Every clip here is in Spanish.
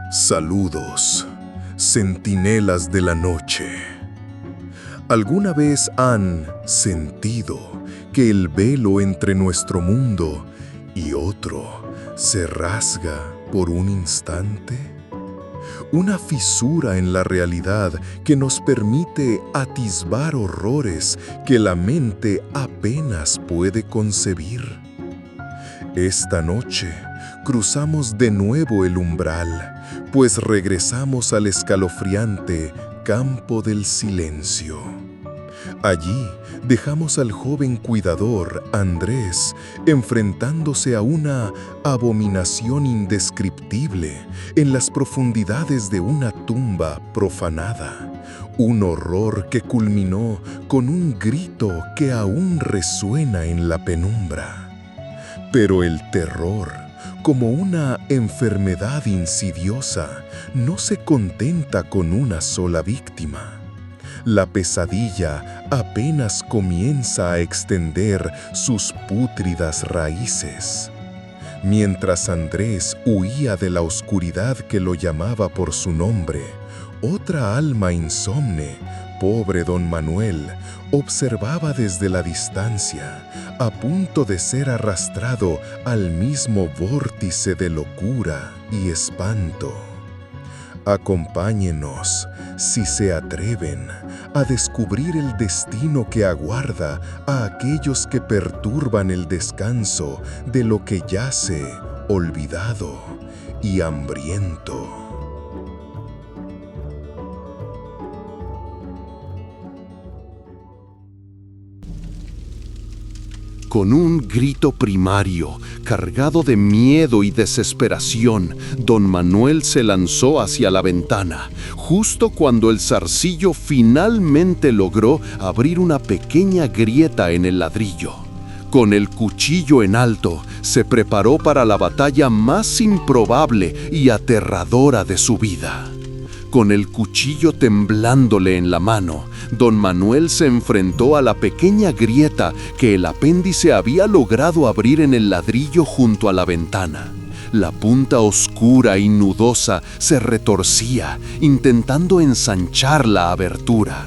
Saludos, centinelas de la noche. ¿Alguna vez han sentido que el velo entre nuestro mundo y otro se rasga por un instante? Una fisura en la realidad que nos permite atisbar horrores que la mente apenas puede concebir. Esta noche cruzamos de nuevo el umbral, pues regresamos al escalofriante campo del silencio. Allí dejamos al joven cuidador, Andrés, enfrentándose a una abominación indescriptible en las profundidades de una tumba profanada. Un horror que culminó con un grito que aún resuena en la penumbra. Pero el terror, como una enfermedad insidiosa, no se contenta con una sola víctima. La pesadilla apenas comienza a extender sus pútridas raíces. Mientras Andrés huía de la oscuridad que lo llamaba por su nombre, otra alma insomne, pobre don Manuel, observaba desde la distancia, a punto de ser arrastrado al mismo vórtice de locura y espanto. Acompáñenos, si se atreven, a descubrir el destino que aguarda a aquellos que perturban el descanso de lo que yace olvidado y hambriento. Con un grito primario, cargado de miedo y desesperación, don Manuel se lanzó hacia la ventana, justo cuando el zarcillo finalmente logró abrir una pequeña grieta en el ladrillo. Con el cuchillo en alto, se preparó para la batalla más improbable y aterradora de su vida. Con el cuchillo temblándole en la mano, don Manuel se enfrentó a la pequeña grieta que el apéndice había logrado abrir en el ladrillo junto a la ventana. La punta oscura y nudosa se retorcía, intentando ensanchar la abertura.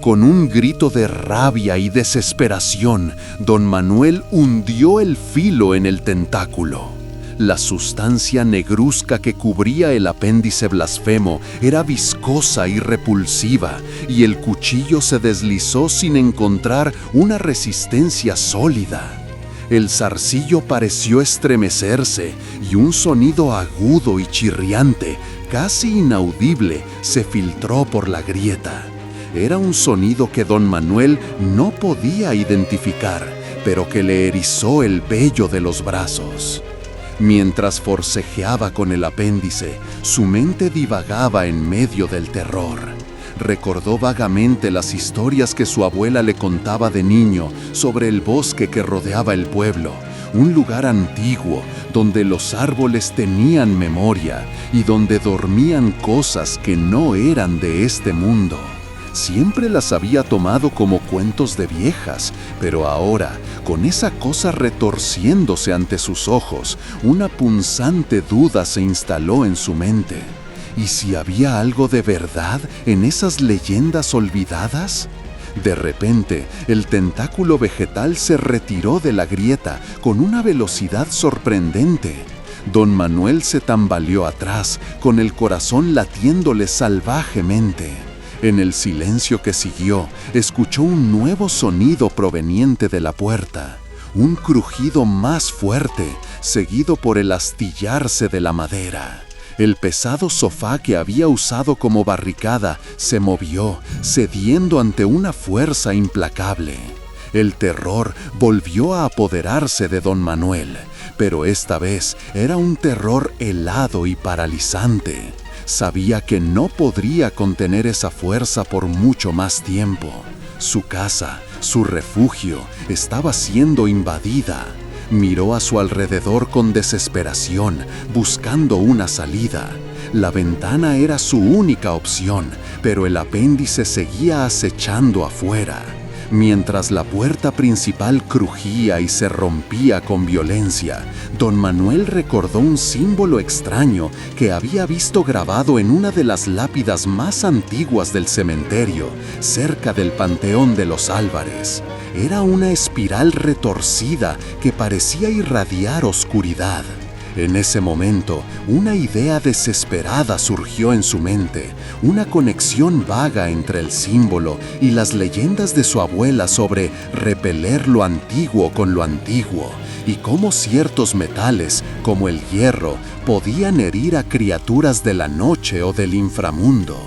Con un grito de rabia y desesperación, don Manuel hundió el filo en el tentáculo. La sustancia negruzca que cubría el apéndice blasfemo era viscosa y repulsiva, y el cuchillo se deslizó sin encontrar una resistencia sólida. El zarcillo pareció estremecerse, y un sonido agudo y chirriante, casi inaudible, se filtró por la grieta. Era un sonido que don Manuel no podía identificar, pero que le erizó el vello de los brazos. Mientras forcejeaba con el apéndice, su mente divagaba en medio del terror. Recordó vagamente las historias que su abuela le contaba de niño sobre el bosque que rodeaba el pueblo, un lugar antiguo donde los árboles tenían memoria y donde dormían cosas que no eran de este mundo. Siempre las había tomado como cuentos de viejas, pero ahora, con esa cosa retorciéndose ante sus ojos, una punzante duda se instaló en su mente. ¿Y si había algo de verdad en esas leyendas olvidadas? De repente, el tentáculo vegetal se retiró de la grieta con una velocidad sorprendente. Don Manuel se tambaleó atrás, con el corazón latiéndole salvajemente. En el silencio que siguió, escuchó un nuevo sonido proveniente de la puerta, un crujido más fuerte, seguido por el astillarse de la madera. El pesado sofá que había usado como barricada se movió, cediendo ante una fuerza implacable. El terror volvió a apoderarse de don Manuel, pero esta vez era un terror helado y paralizante. Sabía que no podría contener esa fuerza por mucho más tiempo. Su casa, su refugio, estaba siendo invadida. Miró a su alrededor con desesperación, buscando una salida. La ventana era su única opción, pero el apéndice seguía acechando afuera. Mientras la puerta principal crujía y se rompía con violencia, don Manuel recordó un símbolo extraño que había visto grabado en una de las lápidas más antiguas del cementerio, cerca del Panteón de los Álvarez. Era una espiral retorcida que parecía irradiar oscuridad. En ese momento, una idea desesperada surgió en su mente, una conexión vaga entre el símbolo y las leyendas de su abuela sobre repeler lo antiguo con lo antiguo, y cómo ciertos metales, como el hierro, podían herir a criaturas de la noche o del inframundo.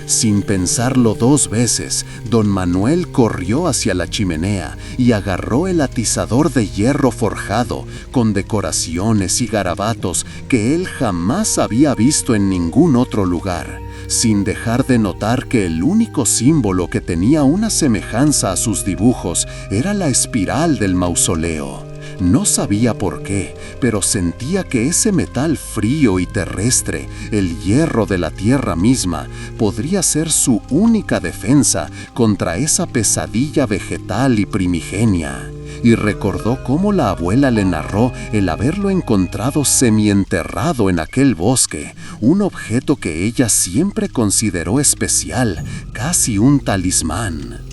Sin pensarlo dos veces, don Manuel corrió hacia la chimenea y agarró el atizador de hierro forjado, con decoraciones y garabatos que él jamás había visto en ningún otro lugar, sin dejar de notar que el único símbolo que tenía una semejanza a sus dibujos era la espiral del mausoleo. No sabía por qué, pero sentía que ese metal frío y terrestre, el hierro de la tierra misma, podría ser su única defensa contra esa pesadilla vegetal y primigenia. Y recordó cómo la abuela le narró el haberlo encontrado semienterrado en aquel bosque, un objeto que ella siempre consideró especial, casi un talismán.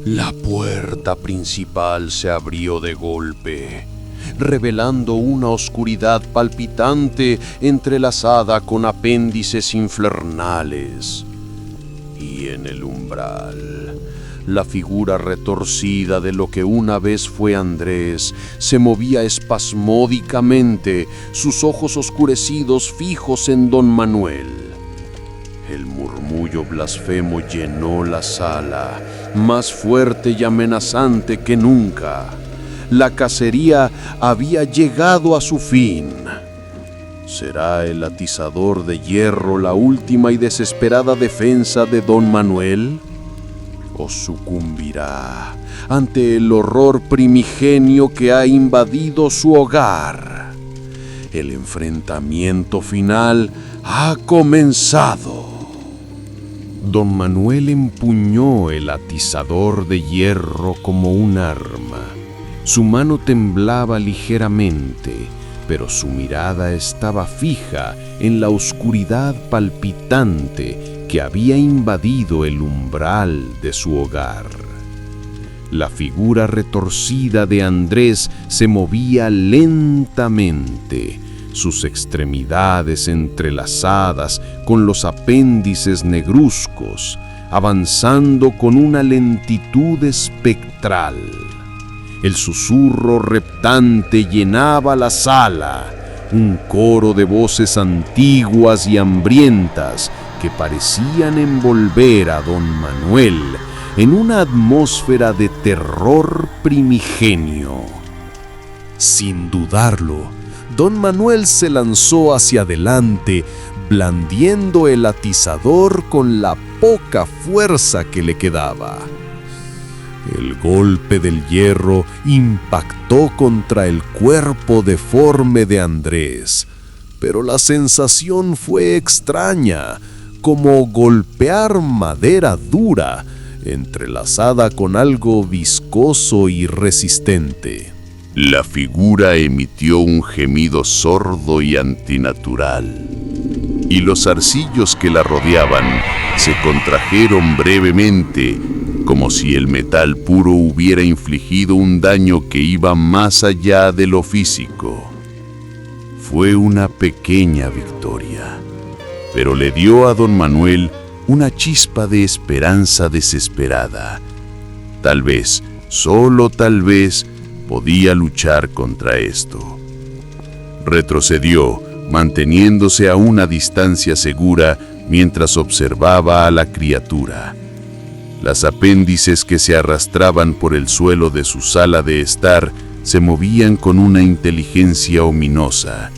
La puerta principal se abrió de golpe, revelando una oscuridad palpitante entrelazada con apéndices infernales. Y en el umbral, la figura retorcida de lo que una vez fue Andrés se movía espasmódicamente, sus ojos oscurecidos fijos en don Manuel. El murmullo blasfemo llenó la sala, más fuerte y amenazante que nunca. La cacería había llegado a su fin. ¿Será el atizador de hierro la última y desesperada defensa de don Manuel? ¿O sucumbirá ante el horror primigenio que ha invadido su hogar? El enfrentamiento final ha comenzado. Don Manuel empuñó el atizador de hierro como un arma. Su mano temblaba ligeramente, pero su mirada estaba fija en la oscuridad palpitante que había invadido el umbral de su hogar. La figura retorcida de Andrés se movía lentamente, sus extremidades entrelazadas con los apéndices negruzcos, avanzando con una lentitud espectral. El susurro reptante llenaba la sala, un coro de voces antiguas y hambrientas que parecían envolver a don Manuel en una atmósfera de terror primigenio. Sin dudarlo, don Manuel se lanzó hacia adelante, blandiendo el atizador con la poca fuerza que le quedaba. El golpe del hierro impactó contra el cuerpo deforme de Andrés, pero la sensación fue extraña, como golpear madera dura, entrelazada con algo viscoso y resistente. La figura emitió un gemido sordo y antinatural, y los zarcillos que la rodeaban se contrajeron brevemente, como si el metal puro hubiera infligido un daño que iba más allá de lo físico. Fue una pequeña victoria, pero le dio a don Manuel una chispa de esperanza desesperada. Tal vez, solo tal vez, podía luchar contra esto. Retrocedió, manteniéndose a una distancia segura mientras observaba a la criatura. Las apéndices que se arrastraban por el suelo de su sala de estar se movían con una inteligencia ominosa,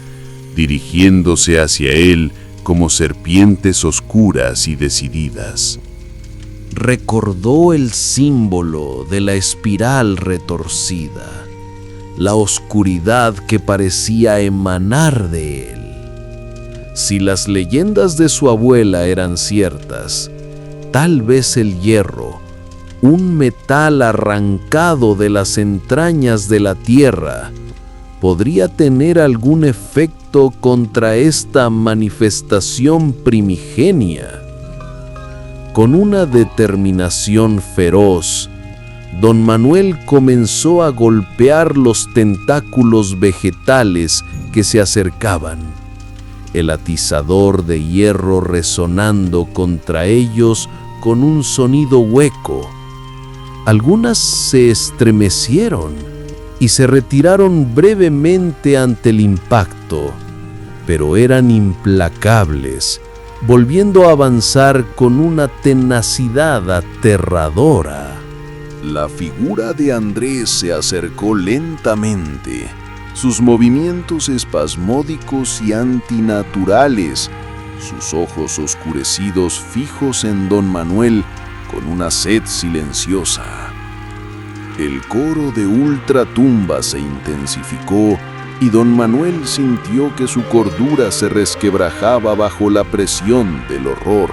dirigiéndose hacia él como serpientes oscuras y decididas. Recordó el símbolo de la espiral retorcida, la oscuridad que parecía emanar de él. Si las leyendas de su abuela eran ciertas, tal vez el hierro, un metal arrancado de las entrañas de la tierra, podría tener algún efecto contra esta manifestación primigenia. Con una determinación feroz, don Manuel comenzó a golpear los tentáculos vegetales que se acercaban, el atizador de hierro resonando contra ellos con un sonido hueco. Algunas se estremecieron y se retiraron brevemente ante el impacto, pero eran implacables, volviendo a avanzar con una tenacidad aterradora. La figura de Andrés se acercó lentamente, sus movimientos espasmódicos y antinaturales, sus ojos oscurecidos fijos en don Manuel con una sed silenciosa. El coro de ultratumba se intensificó y don Manuel sintió que su cordura se resquebrajaba bajo la presión del horror.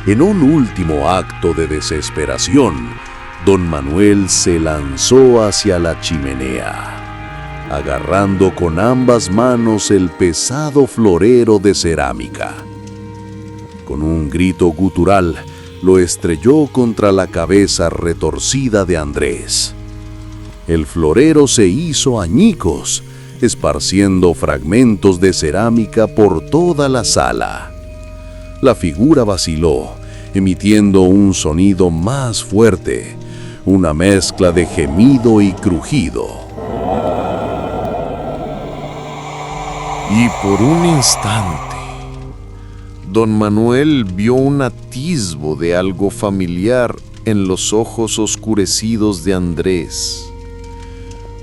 En un último acto de desesperación, don Manuel se lanzó hacia la chimenea, agarrando con ambas manos el pesado florero de cerámica. Con un grito gutural, lo estrelló contra la cabeza retorcida de Andrés. El florero se hizo añicos, esparciendo fragmentos de cerámica por toda la sala. La figura vaciló, emitiendo un sonido más fuerte, una mezcla de gemido y crujido. Y por un instante, don Manuel vio un atisbo de algo familiar en los ojos oscurecidos de Andrés.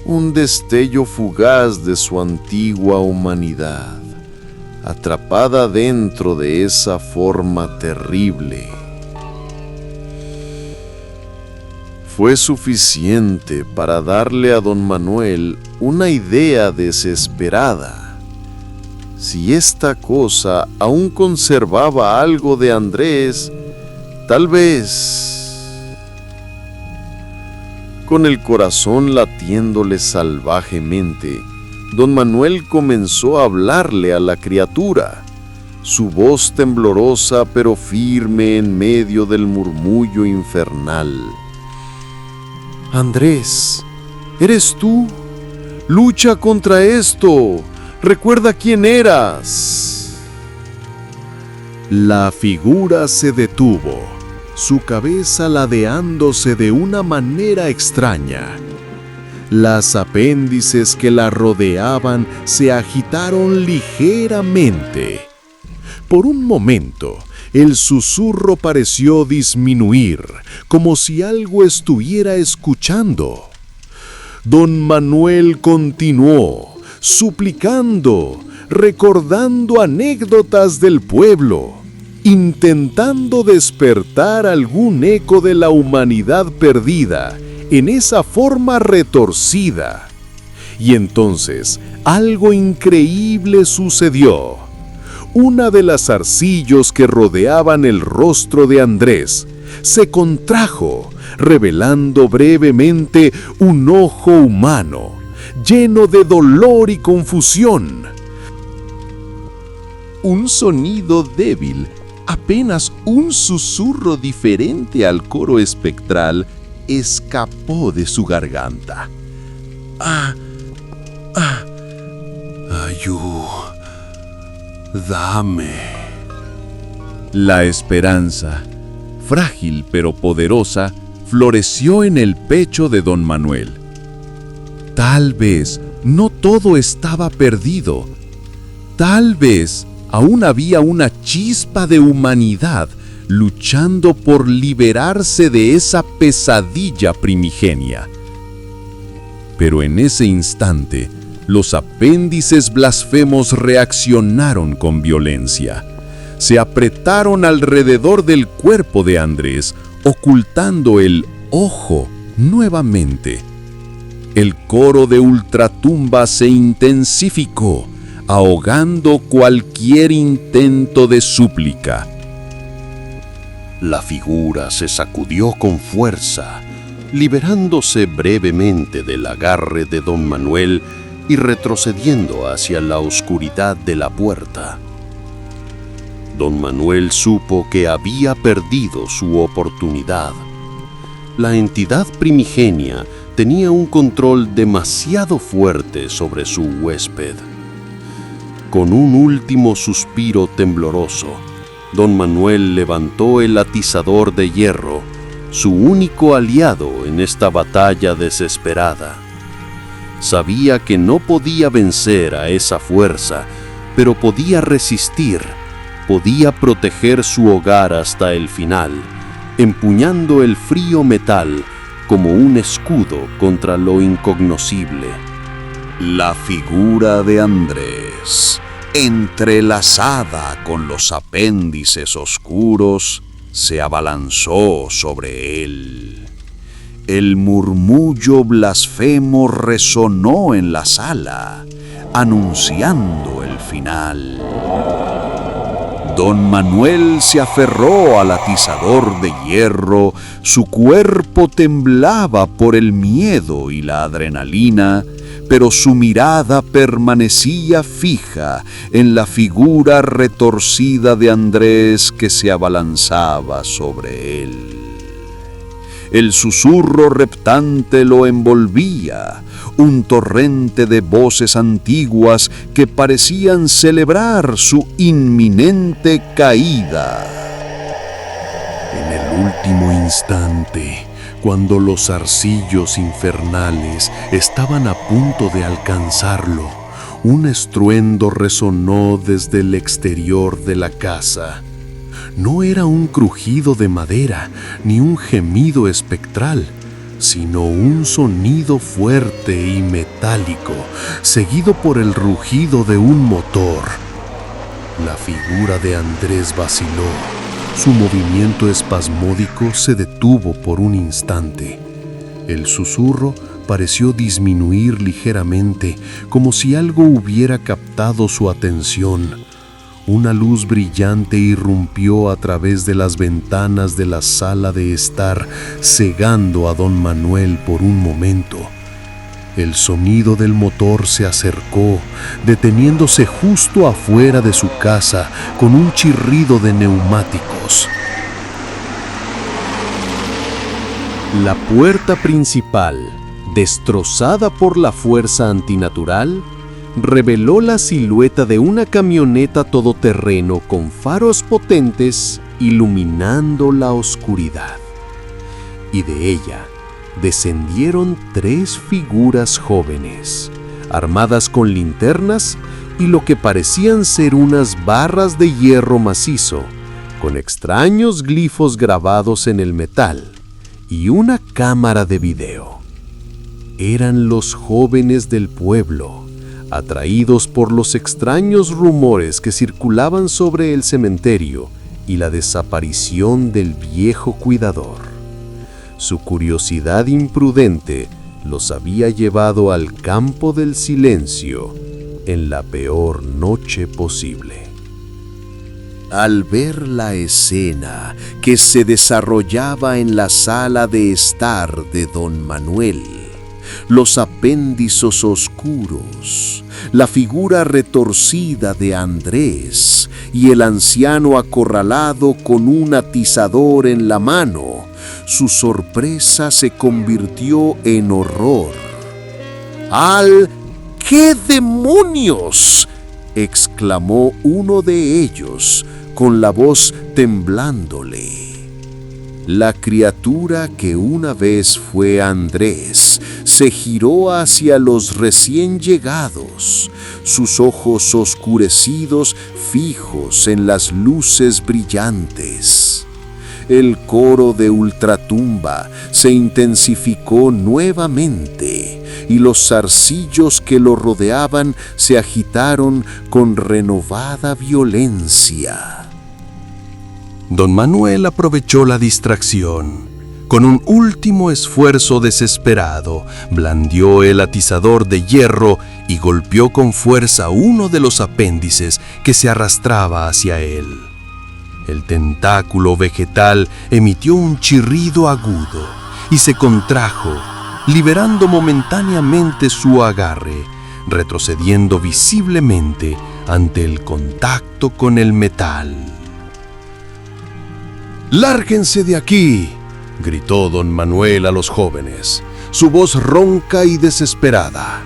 Un destello fugaz de su antigua humanidad, atrapada dentro de esa forma terrible. Fue suficiente para darle a don Manuel una idea desesperada. Si esta cosa aún conservaba algo de Andrés, tal vez... Con el corazón latiéndole salvajemente, don Manuel comenzó a hablarle a la criatura, su voz temblorosa pero firme en medio del murmullo infernal. Andrés, ¿eres tú? Lucha contra esto. Recuerda quién eras. La figura se detuvo, su cabeza ladeándose de una manera extraña. Las apéndices que la rodeaban se agitaron ligeramente. Por un momento, el susurro pareció disminuir, como si algo estuviera escuchando. Don Manuel continuó, suplicando, recordando anécdotas del pueblo, intentando despertar algún eco de la humanidad perdida en esa forma retorcida. Y entonces algo increíble sucedió. Una de las arcillos que rodeaban el rostro de Andrés se contrajo, revelando brevemente un ojo humano, lleno de dolor y confusión. Un sonido débil, apenas un susurro diferente al coro espectral, escapó de su garganta. Ayúdame. La esperanza, frágil pero poderosa, floreció en el pecho de don Manuel. Tal vez no todo estaba perdido. Tal vez aún había una chispa de humanidad luchando por liberarse de esa pesadilla primigenia. Pero en ese instante, los apéndices blasfemos reaccionaron con violencia. Se apretaron alrededor del cuerpo de Andrés, ocultando el ojo nuevamente. El coro de ultratumba se intensificó, ahogando cualquier intento de súplica. La figura se sacudió con fuerza, liberándose brevemente del agarre de don Manuel y retrocediendo hacia la oscuridad de la puerta. Don Manuel supo que había perdido su oportunidad. La entidad primigenia tenía un control demasiado fuerte sobre su huésped. Con un último suspiro tembloroso, don Manuel levantó el atizador de hierro, su único aliado en esta batalla desesperada. Sabía que no podía vencer a esa fuerza, pero podía resistir, podía proteger su hogar hasta el final, empuñando el frío metal como un escudo contra lo incognoscible. La figura de Andrés, entrelazada con los apéndices oscuros, se abalanzó sobre él. El murmullo blasfemo resonó en la sala, anunciando el final. Don Manuel se aferró al atizador de hierro, su cuerpo temblaba por el miedo y la adrenalina, pero su mirada permanecía fija en la figura retorcida de Andrés que se abalanzaba sobre él. El susurro reptante lo envolvía, un torrente de voces antiguas que parecían celebrar su inminente caída. En el último instante, cuando los zarcillos infernales estaban a punto de alcanzarlo, un estruendo resonó desde el exterior de la casa. No era un crujido de madera ni un gemido espectral, sino un sonido fuerte y metálico, seguido por el rugido de un motor. La figura de Andrés vaciló. Su movimiento espasmódico se detuvo por un instante. El susurro pareció disminuir ligeramente, como si algo hubiera captado su atención. Una luz brillante irrumpió a través de las ventanas de la sala de estar, cegando a don Manuel por un momento. El sonido del motor se acercó, deteniéndose justo afuera de su casa con un chirrido de neumáticos. La puerta principal, destrozada por la fuerza antinatural, reveló la silueta de una camioneta todoterreno con faros potentes iluminando la oscuridad. Y de ella descendieron 3 figuras jóvenes, armadas con linternas y lo que parecían ser unas barras de hierro macizo, con extraños glifos grabados en el metal y una cámara de video. Eran los jóvenes del pueblo, atraídos por los extraños rumores que circulaban sobre el cementerio y la desaparición del viejo cuidador. Su curiosidad imprudente los había llevado al campo del silencio en la peor noche posible. Al ver la escena que se desarrollaba en la sala de estar de don Manuel, los apéndices oscuros, la figura retorcida de Andrés y el anciano acorralado con un atizador en la mano, su sorpresa se convirtió en horror. ¡Al qué demonios!, exclamó uno de ellos con la voz temblándole. La criatura que una vez fue Andrés se giró hacia los recién llegados, sus ojos oscurecidos fijos en las luces brillantes. El coro de ultratumba se intensificó nuevamente y los zarcillos que lo rodeaban se agitaron con renovada violencia. Don Manuel aprovechó la distracción. Con un último esfuerzo desesperado, blandió el atizador de hierro y golpeó con fuerza uno de los apéndices que se arrastraba hacia él. El tentáculo vegetal emitió un chirrido agudo y se contrajo, liberando momentáneamente su agarre, retrocediendo visiblemente ante el contacto con el metal. ¡Lárguense de aquí!, gritó don Manuel a los jóvenes, su voz ronca y desesperada.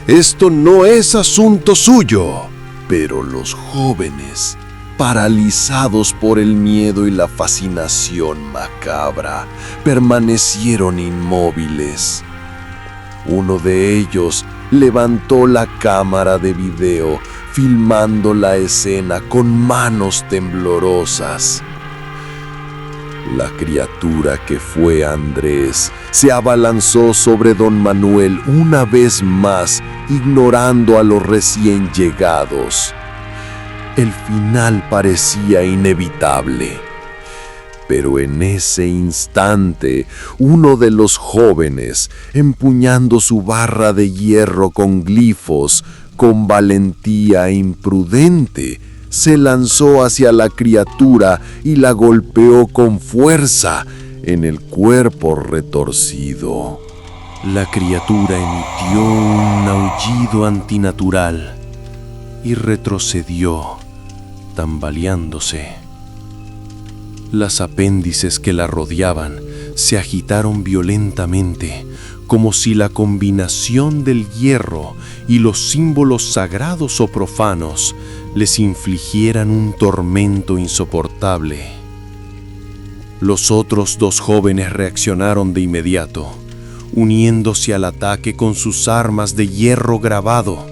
¡Esto no es asunto suyo! Pero los jóvenes, paralizados por el miedo y la fascinación macabra, permanecieron inmóviles. Uno de ellos levantó la cámara de video, filmando la escena con manos temblorosas. La criatura que fue Andrés se abalanzó sobre don Manuel una vez más, ignorando a los recién llegados. El final parecía inevitable. Pero en ese instante, uno de los jóvenes, empuñando su barra de hierro con glifos, con valentía imprudente, se lanzó hacia la criatura y la golpeó con fuerza en el cuerpo retorcido. La criatura emitió un aullido antinatural y retrocedió, tambaleándose. Las apéndices que la rodeaban se agitaron violentamente, como si la combinación del hierro y los símbolos sagrados o profanos les infligieran un tormento insoportable. Los otros dos jóvenes reaccionaron de inmediato, uniéndose al ataque con sus armas de hierro grabado.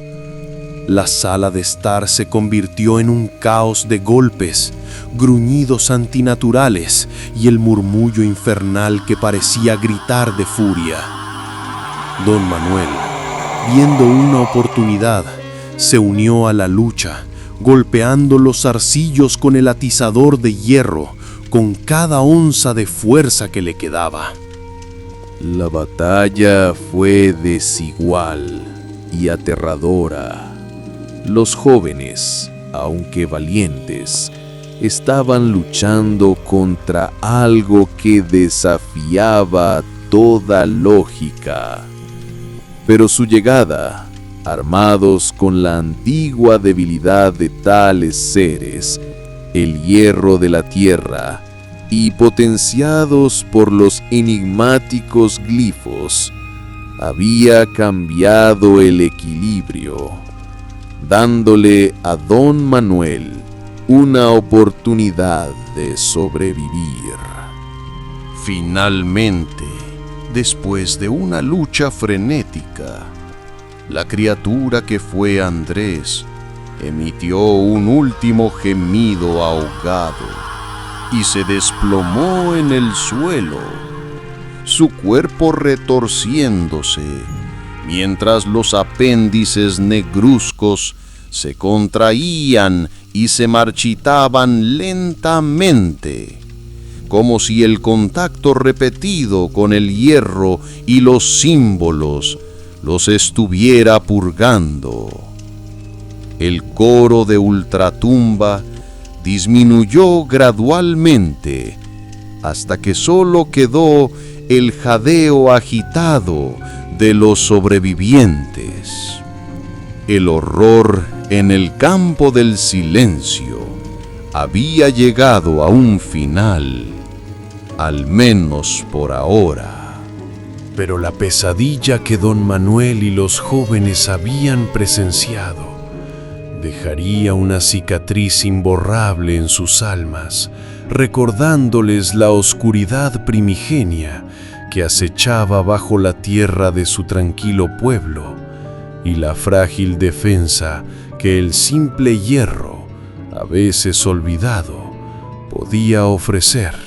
La sala de estar se convirtió en un caos de golpes, gruñidos antinaturales y el murmullo infernal que parecía gritar de furia. Don Manuel, viendo una oportunidad, se unió a la lucha, golpeando los zarcillos con el atizador de hierro, con cada onza de fuerza que le quedaba. La batalla fue desigual y aterradora. Los jóvenes, aunque valientes, estaban luchando contra algo que desafiaba toda lógica. Pero su llegada, armados con la antigua debilidad de tales seres, el hierro de la tierra, y potenciados por los enigmáticos glifos, había cambiado el equilibrio, dándole a don Manuel una oportunidad de sobrevivir. Finalmente, después de una lucha frenética, la criatura que fue Andrés emitió un último gemido ahogado y se desplomó en el suelo, su cuerpo retorciéndose, mientras los apéndices negruzcos se contraían y se marchitaban lentamente, como si el contacto repetido con el hierro y los símbolos los estuviera purgando. El coro de ultratumba disminuyó gradualmente hasta que solo quedó el jadeo agitado de los sobrevivientes. El horror en el campo del silencio había llegado a un final, al menos por ahora. Pero la pesadilla que don Manuel y los jóvenes habían presenciado dejaría una cicatriz imborrable en sus almas, recordándoles la oscuridad primigenia que acechaba bajo la tierra de su tranquilo pueblo y la frágil defensa que el simple hierro, a veces olvidado, podía ofrecer.